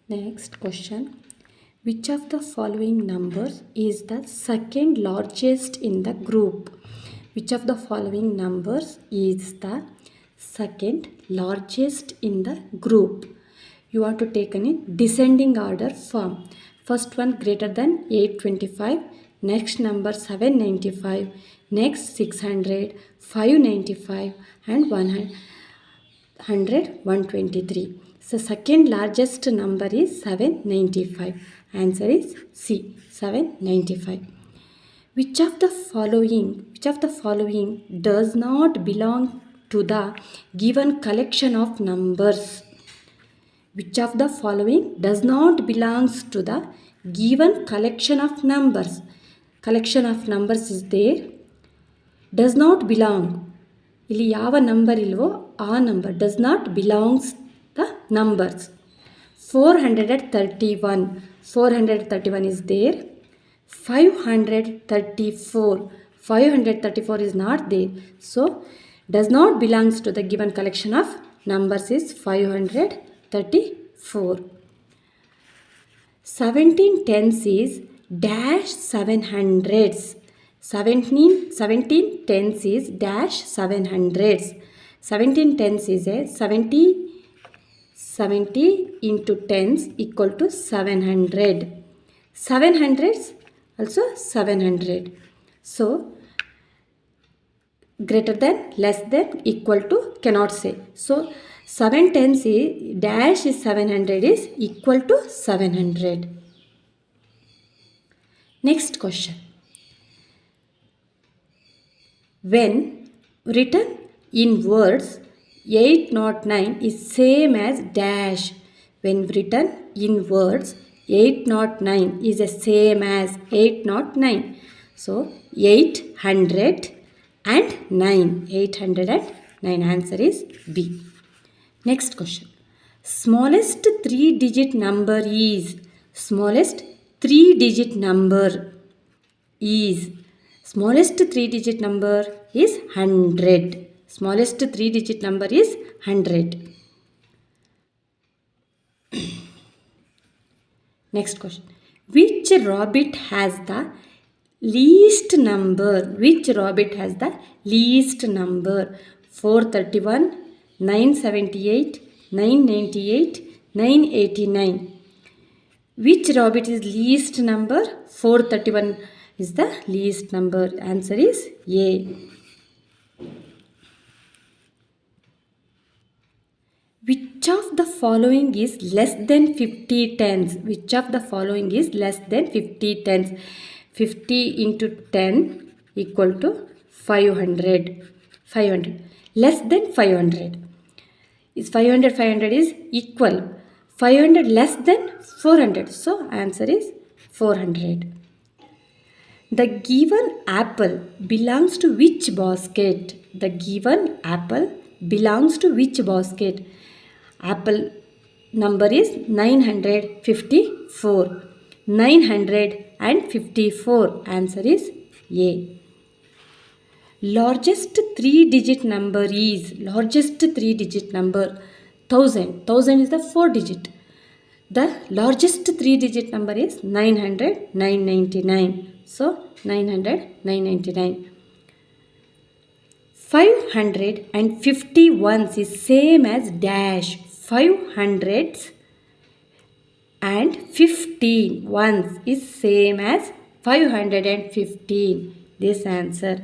Next question. Which of the following numbers is the second largest in the group? Which of the following numbers is the second largest in the group? You want to take in descending order form. First one greater than 825, next number 795, next 600, 595 and 100, 123. So second largest number is 795. Answer is C, 795. Which of the following does not belong to the given collection of numbers? Which of the following does not belongs to the given collection of numbers? Collection of numbers is there. Does not belong. ಇಲ್ಲಿ ಯಾವ number ಇಲ್ವೋ ಆ number does not belongs the numbers. 431 is there. 534 is not there. So does not belongs to the given collection of numbers is 534. 17 tens is dash 700s. 17 tens is dash 700s. 17 tens is a 70 into tens equal to 700. 700s also 700. So greater than, less than, equal to cannot say. So 7 tens is dash is 700 is equal to 700. Next question. When written in words 809 is same as dash. When written in words 809 is the same as 809. So 800 and 9. 809. Answer is B. Next question. Smallest 3-digit number is. Smallest 3-digit number is. Smallest 3-digit number is 100. Smallest 3-digit number is 100. Next question. Which rabbit has the least number? Which rabbit has the least number? 431, 978, 998, 989. Which rabbit is least number? 431 is the least number. Answer is A. Which of the following is less than 50 tens? Which of the following is less than 50 tens? 50 into 10 equal to 500. 500. Less than 500. Is 500 is equal. 500 less than 400. So answer is 400. The given apple belongs to which basket? The given apple belongs to which basket? Apple number is 954. 954. Answer is A. Largest 3-digit number is. Largest 3-digit number 1000. 1000 is the 4-digit. The largest 3-digit number is 900, 999. So 900, 999. 551 is same as dash. 500s and 15 ones is same as 515. This answer